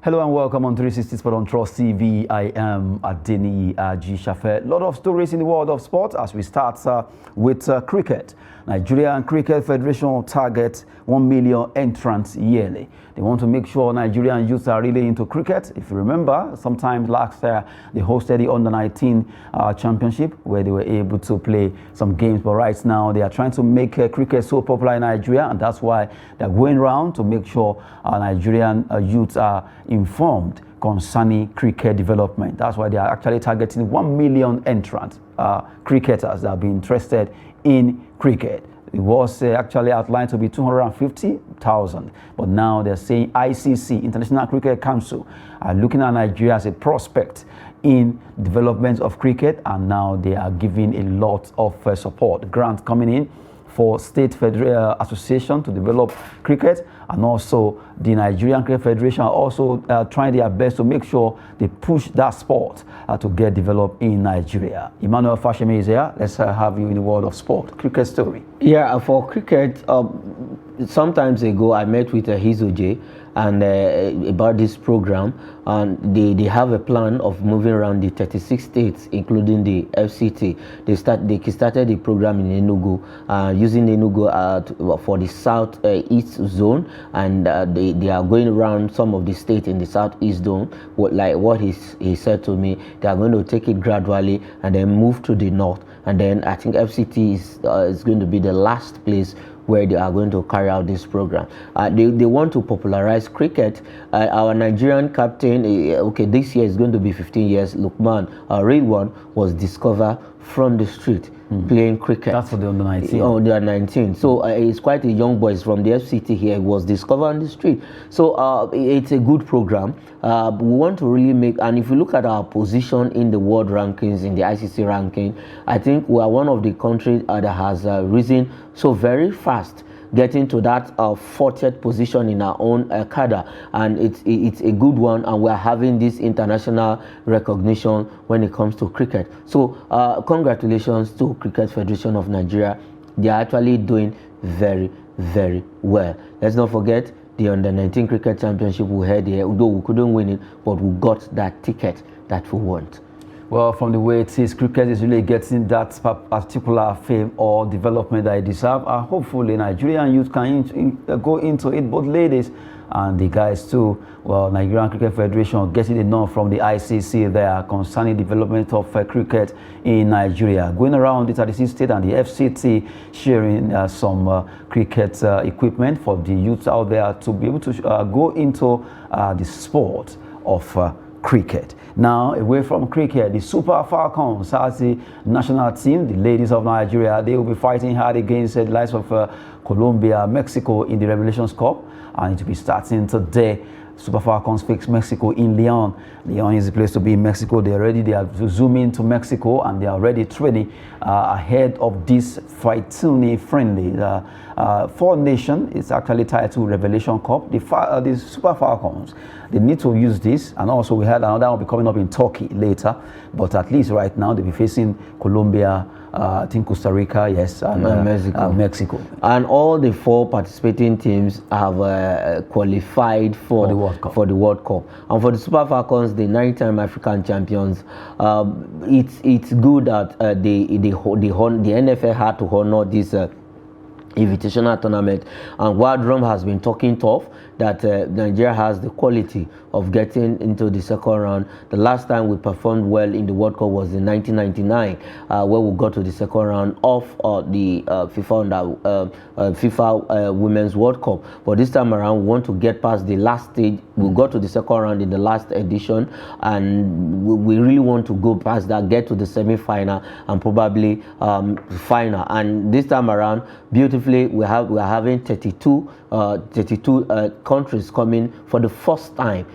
Hello and welcome on 360 Sport on Trust TV. I am Adeni Aji-Shafe. A lot of stories in the world of sport as we start with cricket. Nigerian Cricket Federation targets 1 million entrants yearly. They want to make sure Nigerian youths are really into cricket. If you remember, sometime last year they hosted the Under-19 championship where they were able to play some games. But right now they are trying to make cricket so popular in Nigeria, and that's why they're going around to make sure Nigerian youths are informed concerning cricket development. That's why they are actually targeting 1 million entrants, cricketers that have been interested in cricket. It was actually outlined to be 250,000, but now they're saying ICC, International Cricket Council, are looking at Nigeria as a prospect in development of cricket, and now they are giving a lot of support, grants coming in for State Federal Association to develop cricket, and also the Nigerian Cricket Federation are also trying their best to make sure they push that sport to get developed in Nigeria. Emmanuel Fashemi is here. Let's have you in the world of sport. Cricket story. Yeah, for cricket, sometimes ago I met with Hizoje and about this program, and they have a plan of moving around the 36 states, including the FCT. They started the program in Enugu, using Enugu for the south east zone, and they are going around some of the states in the southeast zone. Like what he said to me, they are going to take it gradually and then move to the north, and then I think FCT is going to be the last place where they are going to carry out this program. They want to popularize cricket. Our Nigerian captain, this year is going to be 15 years, Lukman Ridwan, was discovered from the street playing cricket. That's for the under-19. Oh, they are 19. So it's quite a young boy. It's from the FCT here. He was discovered on the street. So it's a good program. We want to really make, and if you look at our position in the world rankings, in the ICC ranking, I think we are one of the countries that has risen so very fast, getting to that 40th position in our own cadre, and it's a good one, and we're having this international recognition when it comes to cricket. So congratulations to Cricket Federation of Nigeria. They are actually doing very, very well. Let's not forget the Under-19 Cricket Championship we had here, although we couldn't win it, but we got that ticket that we want. Well, from the way it is, cricket is really getting that particular fame or development that it deserves. Hopefully, Nigerian youth can go into it, both ladies and the guys too. Well, Nigerian Cricket Federation getting enough from the ICC there concerning development of cricket in Nigeria. Going around the 36 state and the FCT sharing some cricket equipment for the youths out there to be able to go into the sport of cricket. Now, away from cricket, the Super Falcons as the national team, the ladies of Nigeria, they will be fighting hard against the likes of Colombia, Mexico in the Revelations Cup, and it will be starting today. Super Falcons face Mexico in Leon. Leon is the place to be in Mexico. They are zooming to Mexico, and they are already training ahead of this fighting friendly. Four Nation is actually titled Revelation Cup. The Super Falcons, they need to use this, and also we had another one be coming up in Turkey later. But at least right now they'll be facing Colombia, I think Costa Rica, yes, and Mexico. And all the four participating teams have qualified for the World Cup. And for the Super Falcons, the 9-time African champions, it's good that the NFL had to honor this invitational tournament, and Wardrum has been talking tough that Nigeria has the quality of getting into the second round. The last time we performed well in the World Cup was in 1999, where we got to the second round of the FIFA Women's World Cup. But this time around, we want to get past the last stage. We got to the second round in the last edition, and we really want to go past that, get to the semi-final and probably final. And this time around, beautifully, we are having 32 countries coming for the first time.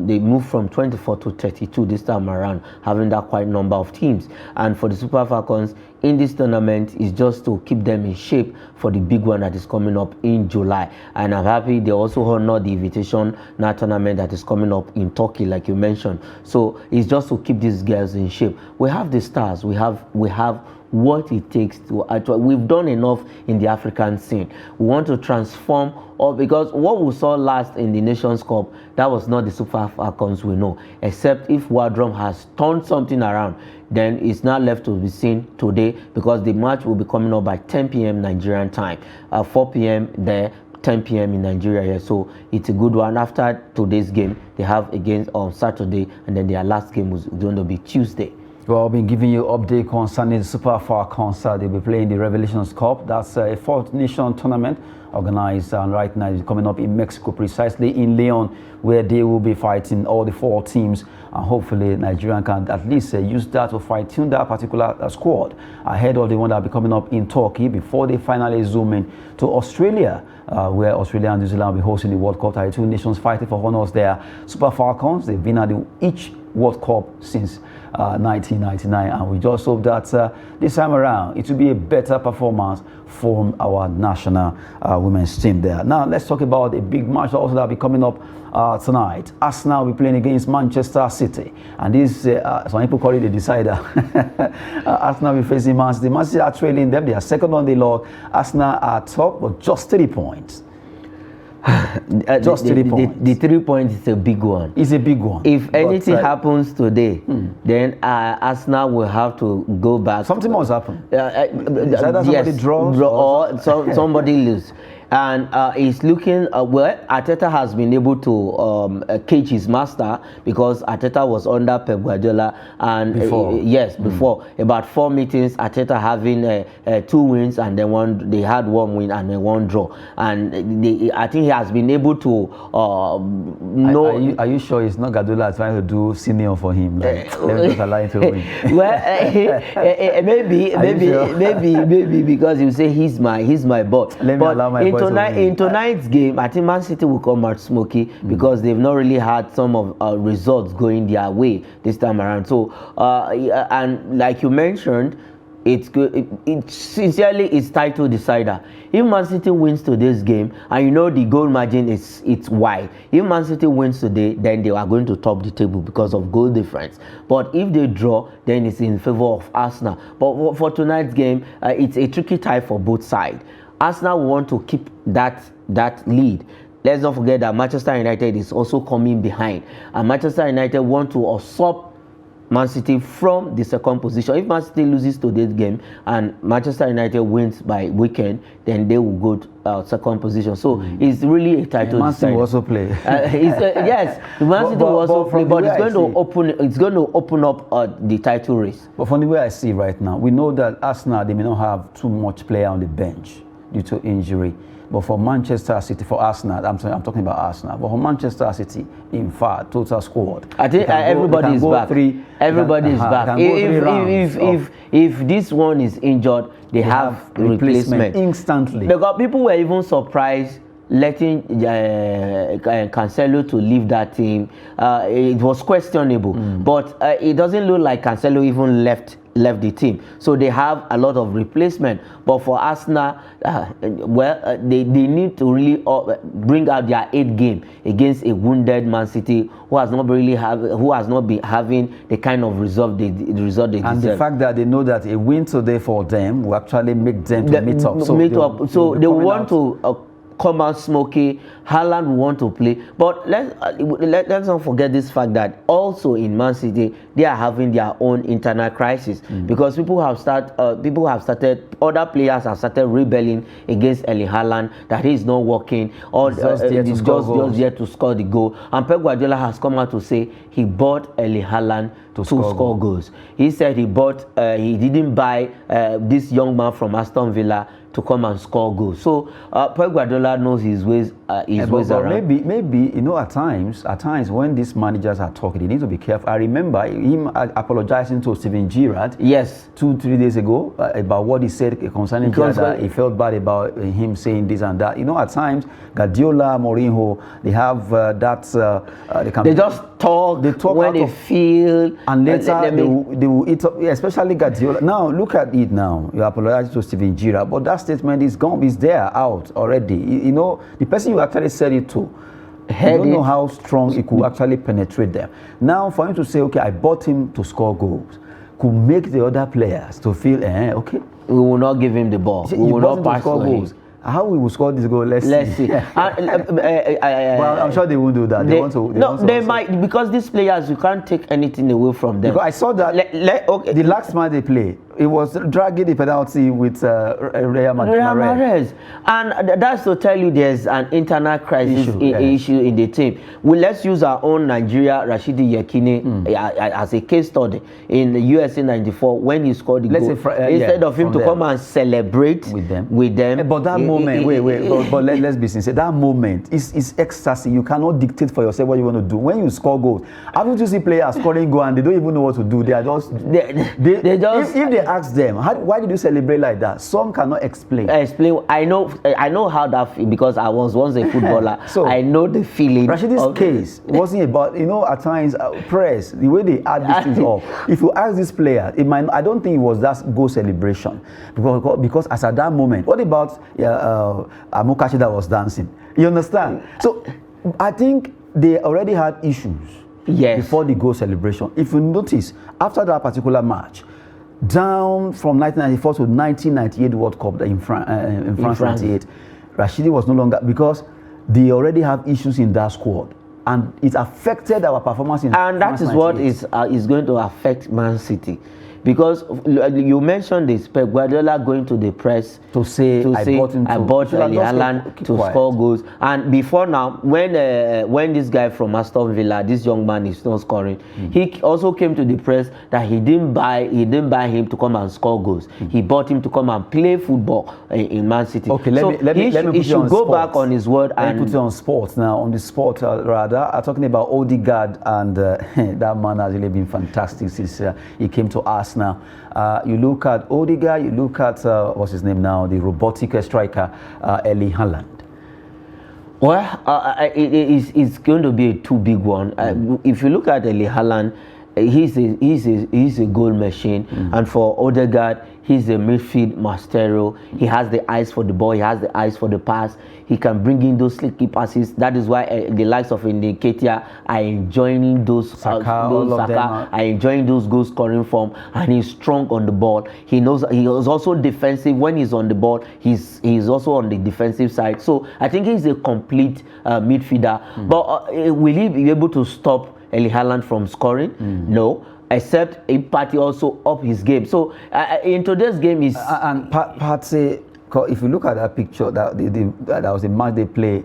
They moved from 24 to 32 this time around, having that quite number of teams. And for the Super Falcons in this tournament is just to keep them in shape for the big one that is coming up in July. And I'm happy they also honor the invitation tournament that is coming up in Turkey, like you mentioned. So it's just to keep these girls in shape. We have the stars. We have what it takes to actually. We've done enough in the African scene. We want to transform, because what we saw last in the Nations Cup, that was not the Super Falcons we know. Except if Wardrum has turned something around, then it's not left to be seen today, because the match will be coming up by 10 p.m. Nigerian time, 4 p.m. there, 10 p.m. in Nigeria here. So it's a good one. After today's game, they have against on Saturday, and then their last game was going to be Tuesday. Well, I've been giving you update concerning the Super Falcons. They'll be playing the Revelations Cup. That's a fourth nation tournament organized, and right now it's coming up in Mexico, precisely in Leon, where they will be fighting all the 4 teams, and hopefully Nigeria can at least use that to fine-tune that particular squad ahead of the one that will be coming up in Turkey before they finally zoom in to Australia, where Australia and New Zealand will be hosting the World Cup. 2 nations fighting for honors there. Super Falcons, they've been at each World Cup since 1999, and we just hope that this time around it will be a better performance from our national women's team there. Now let's talk about a big match also that will be coming up tonight. Arsenal will be playing against Manchester City, and this some people call it a decider. Arsenal will be facing Man City. Man City are trailing them. They are second on the log. Arsenal are top, but just 3 points. Just 3 points. The 3 points is a big one. It's a big one. If anything happens today, then Arsenal will have to go back. Something must happen. Either somebody draws or somebody loses. And he's looking, well, Arteta has been able to cage his master, because Arteta was under Pep Guardiola, and before about 4 meetings, Arteta having 2 wins, and then they had 1 win and then 1 draw, and I think he has been able to know. Are you sure it's not Guardiola trying to do senior for him? Like, let me just allow him to win. Well, maybe because you say he's my boy. Let me allow my boy. In tonight's game, I think Man City will come out smoky, because they've not really had some of results going their way this time around. So, and like you mentioned, it's good. It sincerely is title decider. If Man City wins today's game, and you know the goal margin it's wide. If Man City wins today, then they are going to top the table because of goal difference. But if they draw, then it's in favor of Arsenal. But for tonight's game, it's a tricky tie for both sides. Arsenal want to keep that lead. Let's not forget that Manchester United is also coming behind, and Manchester United want to usurp Man City from the second position. If Man City loses today's game and Manchester United wins by weekend, then they will go to second position. So it's really a title. Man City will also play. Yes, Man City will also play, but it's going to open up the title race. But from the way I see right now, we know that Arsenal, they may not have too much player on the bench due to injury. But for Manchester City, for Arsenal, I'm talking about Arsenal. But for Manchester City, in fact, total squad, I think everybody is back. Everybody is back. If this one is injured, they have replacement instantly. Because people were even surprised letting Cancelo to leave that team. It was questionable, but it doesn't look like Cancelo even left the team. So they have a lot of replacement. But for Arsenal, they need to really bring out their 8th game against a wounded Man City who has not been having the kind of result they deserve. And the fact that they know that a win today for them will actually make them to meet up. So they want to come out smoky. Haaland will want to play, but let's not forget this fact that also in Man City they are having their own internal crisis, because other players have started rebelling against Erling Haaland, that he is not working, or he's just there to score the goal. And Pep Guardiola has come out to say he bought Erling Haaland to score goals. He said he didn't buy this young man from Aston Villa to come and score goals. So Pep Guardiola knows his ways around. Maybe at times when these managers are talking, they need to be careful. I remember him apologizing to Steven Gerrard. Yes, 2-3 days ago about what he said concerning Gerrard. He felt bad about him saying this and that. At times Guardiola, Mourinho, they have they just talk. They talk when they feel, and later they will eat up. Especially Guardiola. Now look at it. Now you apologize to Steven Gerrard, but that statement is gone. It's there, out already. The person you actually said it to, you don't know how strong it could actually penetrate them. Now, for him to say, okay, I bought him to score goals, could make the other players to feel, okay, we will not give him the ball. We will not pass to him. How we will score this goal? Let's see. Well, I'm sure they won't do that. They might, because these players, you can't take anything away from them. Because I saw that the last match they play, it was dragging the penalty with Riyad Mahrez. And that's to tell you there's an internal crisis issue in the team. Well, let's use our own Nigeria, Rashidi Yekini, as a case study in the USA 94 when he scored the goal. Instead of him to come and celebrate with them. But that moment, but let's be sincere. That moment is ecstasy. You cannot dictate for yourself what you want to do. When you score goals, haven't you seen players scoring goal and they don't even know what to do? They are just if they ask them, why did you celebrate like that? Some cannot explain. I know how that feels because I was once a footballer. So I know the feeling. Rashidi's case wasn't about, at times press, the way they add these things up. If you ask this player, I don't think it was that goal celebration because as at that moment, what about Amokachi that was dancing? You understand? So I think they already had issues before the goal celebration. If you notice, after that particular match, down from 1994 to 1998 World Cup in France 98, Rashidi was no longer, because they already have issues in that squad, and it affected our performance in France. And that is 98. What is going to affect Man City. Because you mentioned this, Pep Guardiola going to the press to say I bought Erling Haaland to score goals. And before now, when this guy from Aston Villa, this young man is not scoring, he also came to the press that he didn't buy him to come and score goals. He bought him to come and play football in Man City. Okay, let me he should go back on his word and put it on sports now. On the sport rather, talking about Odegaard, and that man has really been fantastic since he came to us. Now, you look at Odegaard, you look at what's his name now, the robotic striker Erling Haaland. Well, it's going to be a too big one. If you look at Erling Haaland, he's a goal machine, and for Odegaard, he's a midfield maestro. He has the eyes for the ball. He has the eyes for the pass. He can bring in those slicky passes. That is why the likes of Nketiah are enjoying those Saka are enjoying those goal scoring form, and he's strong on the ball. He knows he is also defensive. When he's on the ball, he's also on the defensive side. So I think he's a complete midfielder. But will he be able to stop Erling Haaland from scoring? No. Except a party also up his game. So in today's game is and Partey. If you look at that picture, that was the match they play.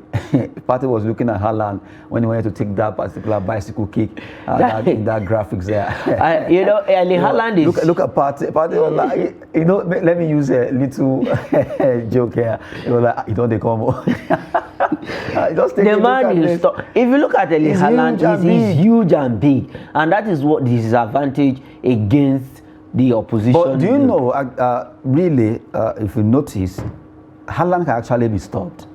Partey was looking at Haaland when he wanted to take that particular bicycle kick. In that graphics there. Erling Haaland is. Look at Partey. Partey was like, let me use a little joke here. It was like, they come. Just take the man is. If you look at Erling Haaland, he's huge and big, and that is what the disadvantage against the opposition. But do you know, really, if you notice, Haaland can actually be stopped.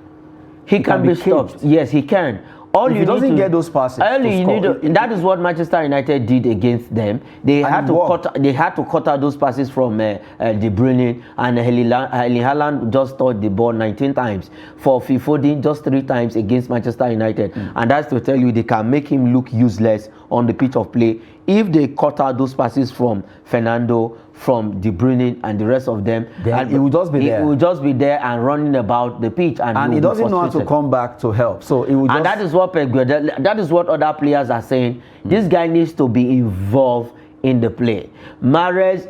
He can be stopped. Yes, he can. He doesn't get those passes. That is what Manchester United did against them. They had to cut out those passes from De Bruyne, and Erling Haaland just touched the ball 19 times. For Phil Foden, just 3 times against Manchester United. And that's to tell you they can make him look useless on the pitch of play if they cut out those passes from Fernando, from De Bruyne, and the rest of them. And he will just be there. He will just be there and running about the pitch, and he doesn't know how to come back to help. So it will. And that is what other players are saying. This guy needs to be involved in the play. Mahrez,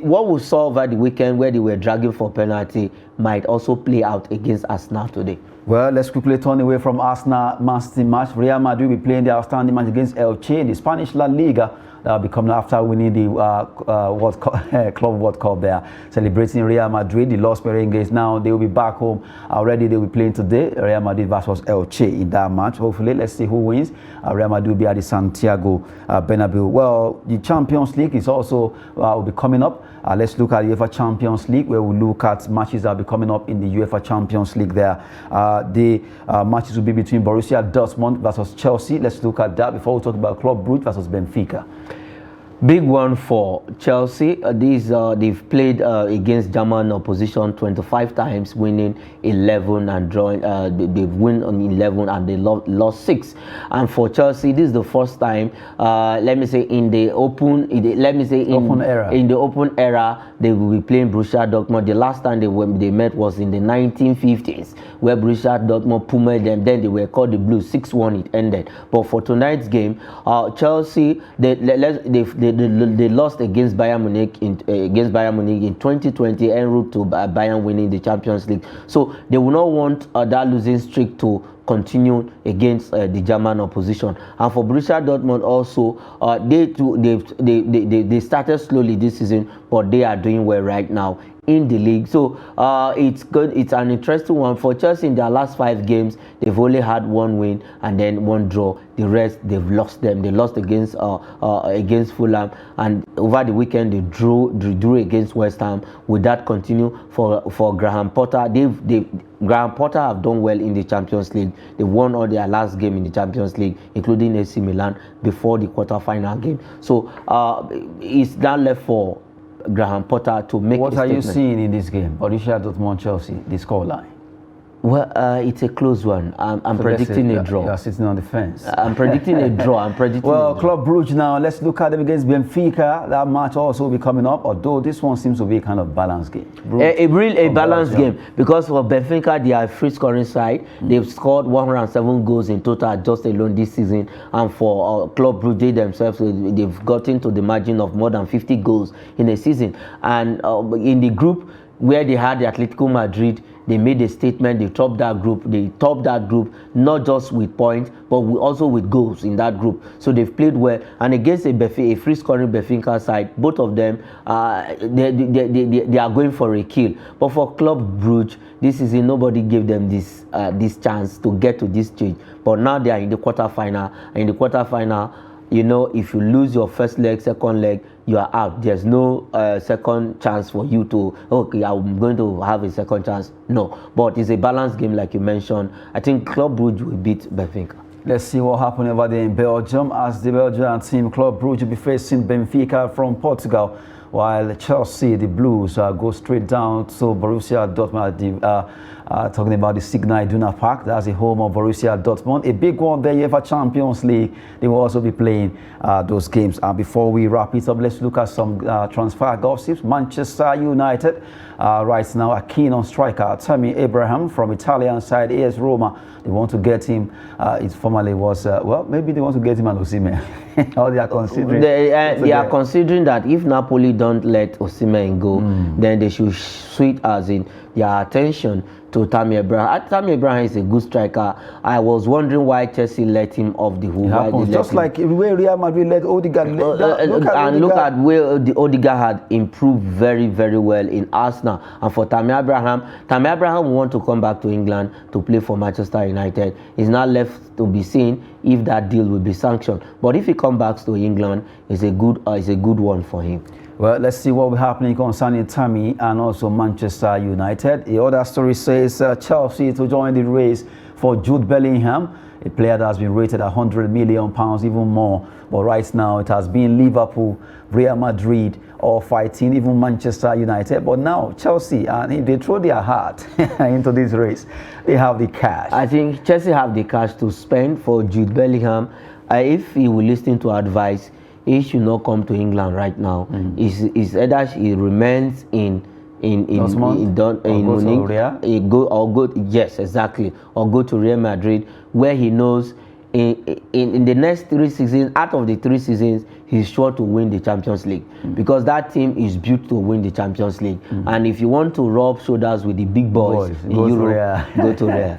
what we saw over the weekend where they were dragging for penalty might also play out against Arsenal today. Well, let's quickly turn away from Arsenal Man City match. Real Madrid will be playing their outstanding match against Elche in the Spanish La Liga. That will be coming after winning the Club World Cup there. Celebrating Real Madrid, the Los Merengues. Now they will be back home. Already they will be playing today. Real Madrid versus Elche in that match. Hopefully, let's see who wins. Real Madrid will be at the Santiago Bernabeu. Well, the Champions League is also will be coming up. Let's look at the UEFA Champions League, where we look at matches that will be coming up in the UEFA Champions League there. The matches will be between Borussia Dortmund versus Chelsea. Let's look at that before we talk about Club Brugge versus Benfica. Big one for Chelsea. They've played against German opposition 25 times, winning 11 and drawing. They've won on 11 and they lost 6. And for Chelsea, this is the first time. Let me say in the open era, they will be playing Borussia Dortmund. The last time they met was in the 1950s, where Borussia Dortmund pummeled them. Then they were called the Blues. 6-1 it ended. But for tonight's game, Chelsea they lost against Bayern Munich in 2020 en route to Bayern winning the Champions League. So they will not want that losing streak to continue against the German opposition. And for Borussia Dortmund also, they started slowly this season, but they are doing well right now in the league. So it's good. It's an interesting one for Chelsea. In their last 5 games, they've only had 1 win and then 1 draw. The rest they've lost them. They lost against Fulham, and over the weekend they drew against West Ham. Will that continue for Graham Potter? Graham Potter have done well in the Champions League. They won all their last game in the Champions League, including AC Milan before the quarter-final game. So it's now left for Graham Potter to make. What are you seeing in this game, Borussia Dortmund Chelsea, the scoreline? Well, it's a close one. I'm predicting a draw. You are sitting on the fence. I'm predicting a draw. Well, Club Brugge now. Let's look at them against Benfica. That match also will be coming up. Although this one seems to be a kind of balanced game. A balanced game, because for Benfica they are a free scoring side. They've scored 107 goals in total just alone this season. And for Club Brugge themselves, they've gotten to the margin of more than 50 goals in a season. And in the group where they had the Atletico Madrid, they made a statement. They topped that group. They topped that group not just with points, but also with goals in that group. So they've played well. And against a free-scoring Benfica side, both of them they are going for a kill. But for Club Brugge, this season nobody gave them this chance to get to this stage. But now they are in the quarterfinal. And in the quarterfinal, you know, if you lose your first leg, second leg, you are out. There's no second chance for you to, okay, I'm going to have a second chance. No, but it's a balanced game like you mentioned. I think Club Brugge will beat Benfica. Let's see what happened over there in Belgium, as the Belgian team Club Brugge will be facing Benfica from Portugal, while Chelsea, the Blues, go straight down to Borussia Dortmund. Talking about the Signal Iduna Park, that's the home of Borussia Dortmund. A big one there, UEFA Champions League. They will also be playing those games. And before we wrap it up, let's look at some transfer gossips. Manchester United right now are keen on striker Tammy Abraham from Italian side AS Roma. They want to get him. It formerly was well, maybe they want to get him an Osimhen. Or they are considering. They are considering that if Napoli don't let Osimhen go, then they should switch as in their attention to Tammy Abraham. Tammy Abraham is a good striker. I was wondering why Chelsea let him off the hook. Just like where Real Madrid let Odegaard. Look at where the Odegaard had improved very, very well in Arsenal. And for Tammy Abraham want to come back to England to play for Manchester United. It's not left to be seen if that deal will be sanctioned. But if he comes back to England, it's a good one for him. Well, let's see what will be happening concerning Tammy and also Manchester United. The other story says Chelsea to join the race for Jude Bellingham, a player that has been rated £100 million, even more. But right now it has been Liverpool, Real Madrid, all fighting, even Manchester United. But now Chelsea, and if they throw their heart into this race, they have the cash. I think Chelsea have the cash to spend for Jude Bellingham. If he will listen to advice, he should not come to England right now. It's either he remains in Munich, yes, exactly, or go to Real Madrid, where he knows in the next 3 seasons, out of the 3 seasons, he's sure to win the Champions League, because that team is built to win the Champions League. And if you want to rub shoulders with the big boys in Europe, go to Real.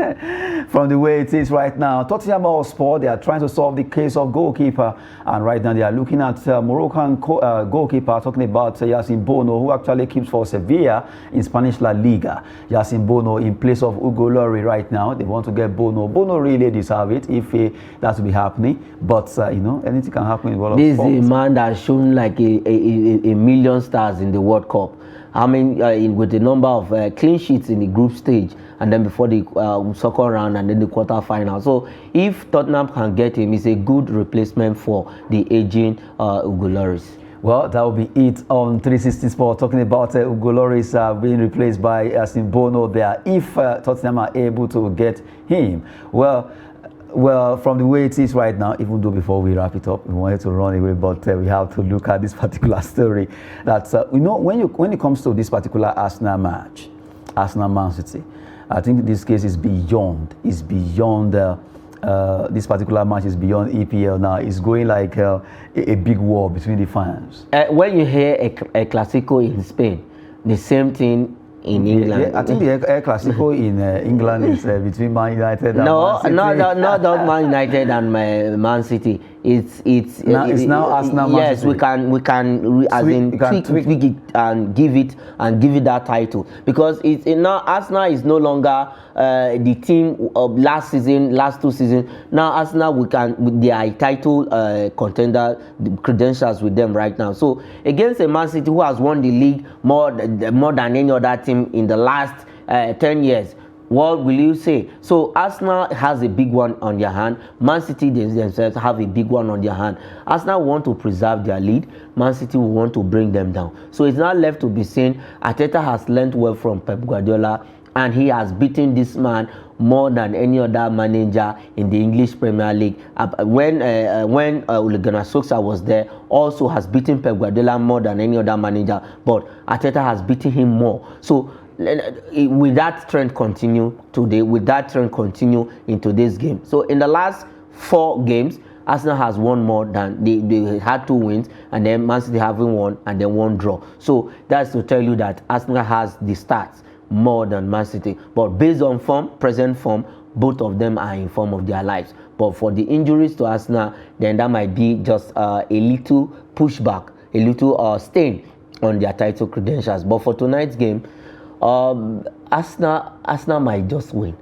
From the way it is right now, Tottenham Hotspur, they are trying to solve the case of goalkeeper, and right now they are looking at Moroccan goalkeeper, talking about Yassine Bono, who actually keeps for Sevilla in Spanish La Liga. Yassine Bono in place of Hugo Lloris right now. They want to get Bono. Bono really deserve it if that will be happening, but you know, anything can happen in the world of sports. This is a man that has shown like a million stars in the World Cup. I mean, with the number of clean sheets in the group stage, and then before the second round, and then the quarter-final. So if Tottenham can get him, it's a good replacement for the aging Hugo Lloris. Well, that will be it on 360 Sport, talking about Ugo Lloris being replaced by Simbono there, if Tottenham are able to get him. Well, from the way it is right now, even though before we wrap it up, we wanted to run away, but we have to look at this particular story. That when it comes to this particular Arsenal match, Arsenal-Man City, I think this case is beyond. This particular match is beyond EPL now. It's going like a big war between the fans. When you hear a Clasico in Spain, the same thing in England. Yeah, I think the El Clasico in England is between Man United and no, Man City. not Man United and Man City. It's now Arsenal. Yes, we can tweak it and give it that title, because now Arsenal is no longer the team of last 2 seasons. Now Arsenal, with their title contender credentials with them right now. So against a Man City who has won the league more than any other team in the last 10 years. What will you say? So Arsenal has a big one on their hand. Man City themselves have a big one on their hand. Arsenal want to preserve their lead. Man City will want to bring them down. So it's now left to be seen. Arteta has learnt well from Pep Guardiola, and he has beaten this man more than any other manager in the English Premier League. When Ole Gunnar Solskjaer was there, also has beaten Pep Guardiola more than any other manager, but Arteta has beaten him more. So will that trend continue today? Will that trend continue in today's game? So in the last 4 games, Arsenal has won more than they had 2 wins, and then Man City having won and then 1 draw. So that's to tell you that Arsenal has the stats more than Man City. But based on form, present form, both of them are in form of their lives. But for the injuries to Arsenal, then that might be just a little pushback, a little stain on their title credentials. But for tonight's game, Arsenal might just win.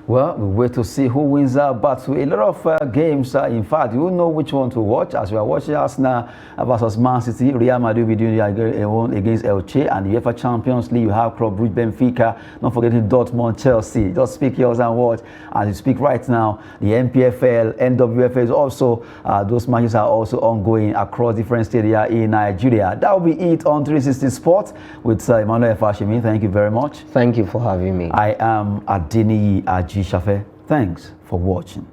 Well, we wait to see who wins that battle. A lot of games, in fact, you know which one to watch. As we are watching Arsenal versus Man City, Real Madrid will be doing their own against Elche, and the UEFA Champions League, you have Club Brugge, Benfica, not forgetting Dortmund, Chelsea. Just speak yours and watch. As you speak right now, the NPFL, NWFL is also, those matches are also ongoing across different stadia in Nigeria. That will be it on 360 Sports with Emmanuel Fashimi. Thank you very much. Thank you for having me. I am Adeniyi Aji Shafe. Thanks for watching.